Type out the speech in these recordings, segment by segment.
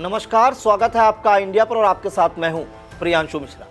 नमस्कार, स्वागत है आपका इंडिया पर और आपके साथ मैं हूं प्रियांशु मिश्रा।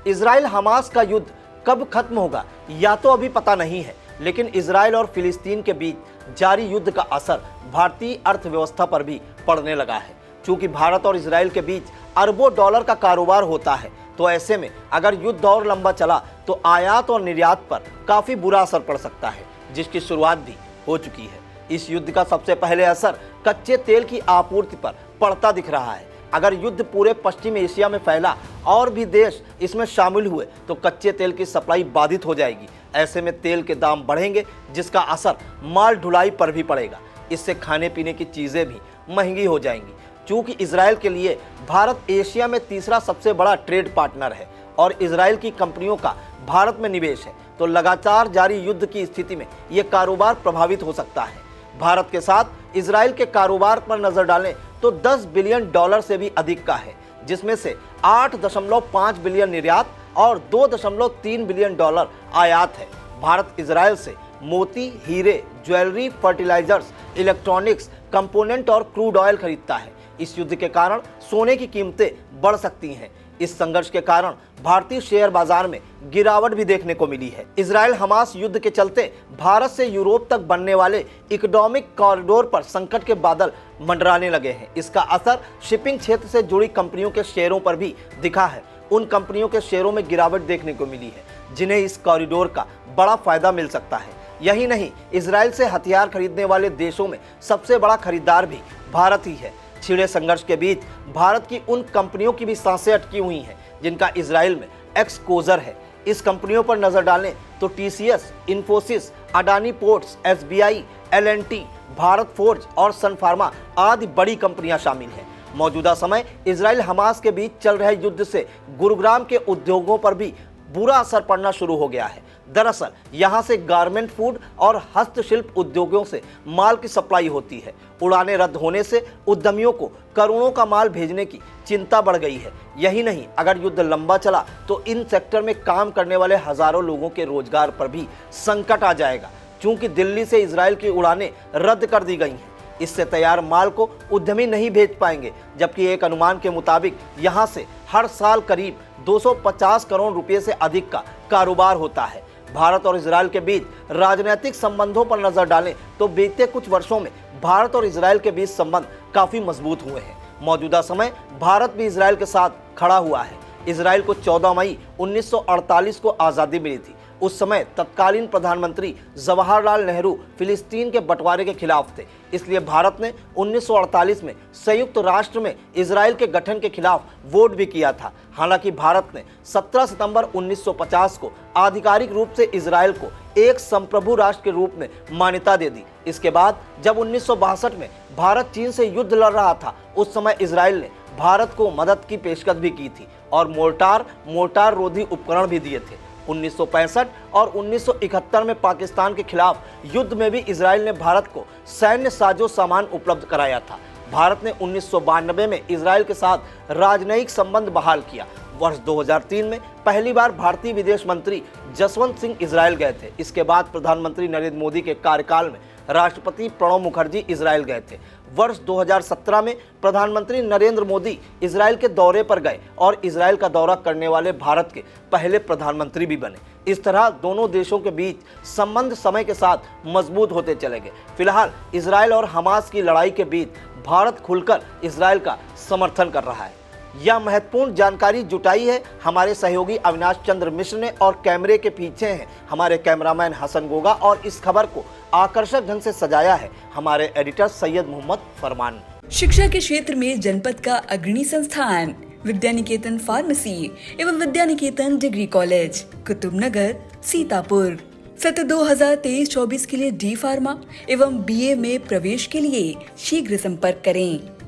इजराइल हमास का युद्ध कब खत्म होगा या तो अभी पता नहीं है, लेकिन इजराइल और फिलिस्तीन के बीच जारी युद्ध का असर भारतीय अर्थव्यवस्था पर भी पड़ने लगा है। चूंकि भारत और इजराइल के बीच अरबों डॉलर का कारोबार होता है, तो ऐसे में अगर युद्ध और लंबा चला तो आयात और निर्यात पर काफी बुरा असर पड़ सकता है, जिसकी शुरुआत भी हो चुकी है। इस युद्ध का सबसे पहले असर कच्चे तेल की आपूर्ति पर पड़ता दिख रहा है। अगर युद्ध पूरे पश्चिम एशिया में फैला और भी देश इसमें शामिल हुए तो कच्चे तेल की सप्लाई बाधित हो जाएगी। ऐसे में तेल के दाम बढ़ेंगे, जिसका असर माल ढुलाई पर भी पड़ेगा। इससे खाने पीने की चीज़ें भी महंगी हो जाएंगी। चूँकि इजराइल के लिए भारत एशिया में तीसरा सबसे बड़ा ट्रेड पार्टनर है और इजराइल की कंपनियों का भारत में निवेश है, तो लगातार जारी युद्ध की स्थिति में ये कारोबार प्रभावित हो सकता है। भारत के साथ इजराइल के कारोबार पर नजर डालें तो 10 बिलियन डॉलर से भी अधिक का है, जिसमें से 8.5 बिलियन निर्यात और 2.3 बिलियन डॉलर आयात है। भारत इजराइल से मोती, हीरे, ज्वेलरी, फर्टिलाइजर्स, इलेक्ट्रॉनिक्स, कंपोनेंट और क्रूड ऑयल खरीदता है। इस युद्ध के कारण सोने की कीमतें बढ़ सकती हैं। इस संघर्ष के कारण भारतीय शेयर बाजार में गिरावट भी देखने को मिली है। इजराइल हमास युद्ध के चलते भारत से यूरोप तक बनने वाले इकोनॉमिक कॉरिडोर पर संकट के बादल मंडराने लगे हैं। इसका असर शिपिंग क्षेत्र से जुड़ी कंपनियों के शेयरों पर भी दिखा है। उन कंपनियों के शेयरों में गिरावट देखने को मिली है, जिन्हें इस कॉरिडोर का बड़ा फायदा मिल सकता है। यही नहीं, इजराइल से हथियार खरीदने वाले देशों में सबसे बड़ा खरीदार भी भारत ही है। छिड़े संघर्ष के बीच भारत की उन कंपनियों की भी सांसें अटकी हुई हैं जिनका इजराइल में एक्सपोजर है। इस कंपनियों पर नजर डालें तो TCS, Infosys, Adani Ports, SBI, LNT, Bharat Forge और सन फार्मा आदि बड़ी कंपनियां शामिल हैं। मौजूदा समय इजराइल हमास के बीच चल रहे युद्ध से गुरुग्राम के उद्योगों पर भी बुरा असर पड़ना शुरू हो गया है। दरअसल यहां से गारमेंट, फूड और हस्तशिल्प उद्योगों से माल की सप्लाई होती है। उड़ानें रद्द होने से उद्यमियों को करोड़ों का माल भेजने की चिंता बढ़ गई है। यही नहीं, अगर युद्ध लंबा चला तो इन सेक्टर में काम करने वाले हजारों लोगों के रोजगार पर भी संकट आ जाएगा। चूंकि दिल्ली से इजराइल की उड़ानें रद्द कर दी गई हैं, इससे तैयार माल को उद्यमी नहीं भेज पाएंगे। जबकि एक अनुमान के मुताबिक यहां से हर साल करीब 250 करोड़ रुपए से अधिक का कारोबार होता है। भारत और इजराइल के बीच राजनीतिक संबंधों पर नजर डालें तो बीते कुछ वर्षों में भारत और इजराइल के बीच संबंध काफी मजबूत हुए हैं। मौजूदा समय भारत भी इजराइल के साथ खड़ा हुआ है। इजराइल को 14 मई 1948 को आज़ादी मिली थी। उस समय तत्कालीन प्रधानमंत्री जवाहरलाल नेहरू फिलिस्तीन के बंटवारे के खिलाफ थे। इसलिए भारत ने 1948 में संयुक्त राष्ट्र में इजराइल के गठन के खिलाफ वोट भी किया था। हालांकि भारत ने 17 सितंबर 1950 को आधिकारिक रूप से इजराइल को एक संप्रभु राष्ट्र के रूप में मान्यता दे दी। इसके बाद जब 1962 में भारत चीन से युद्ध लड़ रहा था, उस समय इजराइल ने भारत को मदद की पेशकश भी की थी और मोर्टार रोधी उपकरण भी दिए थे। 1965 और 1971 में पाकिस्तान के खिलाफ युद्ध में भी इजराइल ने भारत को सैन्य साजो सामान उपलब्ध कराया था। भारत ने 1992 में इजराइल के साथ राजनयिक संबंध बहाल किया। वर्ष 2003 में पहली बार भारतीय विदेश मंत्री जसवंत सिंह इजराइल गए थे। इसके बाद प्रधानमंत्री नरेंद्र मोदी के कार्यकाल में राष्ट्रपति प्रणब मुखर्जी इजराइल गए थे। वर्ष 2017 में प्रधानमंत्री नरेंद्र मोदी इजराइल के दौरे पर गए और इजराइल का दौरा करने वाले भारत के पहले प्रधानमंत्री भी बने। इस तरह दोनों देशों के बीच संबंध समय के साथ मजबूत होते चले गए। फिलहाल इजराइल और हमास की लड़ाई के बीच भारत खुलकर इजराइल का समर्थन कर रहा है। यह महत्वपूर्ण जानकारी जुटाई है हमारे सहयोगी अविनाश चंद्र मिश्र ने और कैमरे के पीछे हैं हमारे कैमरामैन हसन गोगा और इस खबर को आकर्षक ढंग से सजाया है हमारे एडिटर सैयद मोहम्मद फरमान। शिक्षा के क्षेत्र में जनपद का अग्रणी संस्थान विद्यानिकेतन फार्मेसी एवं विद्यानिकेतन डिग्री कॉलेज, कुतुबनगर, सीतापुर। सत्र 2023-24 के लिए डी फार्मा एवं बीए में प्रवेश के लिए शीघ्र संपर्क करें।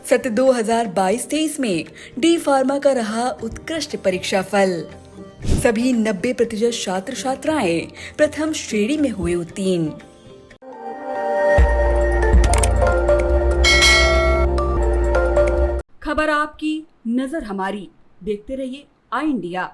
सत्र 2022-23 में डी फार्मा का रहा उत्कृष्ट परीक्षा फल। सभी 90% छात्र छात्राएं प्रथम श्रेणी में हुए उत्तीर्ण। खबर आपकी, नजर हमारी। देखते रहिए आई इंडिया।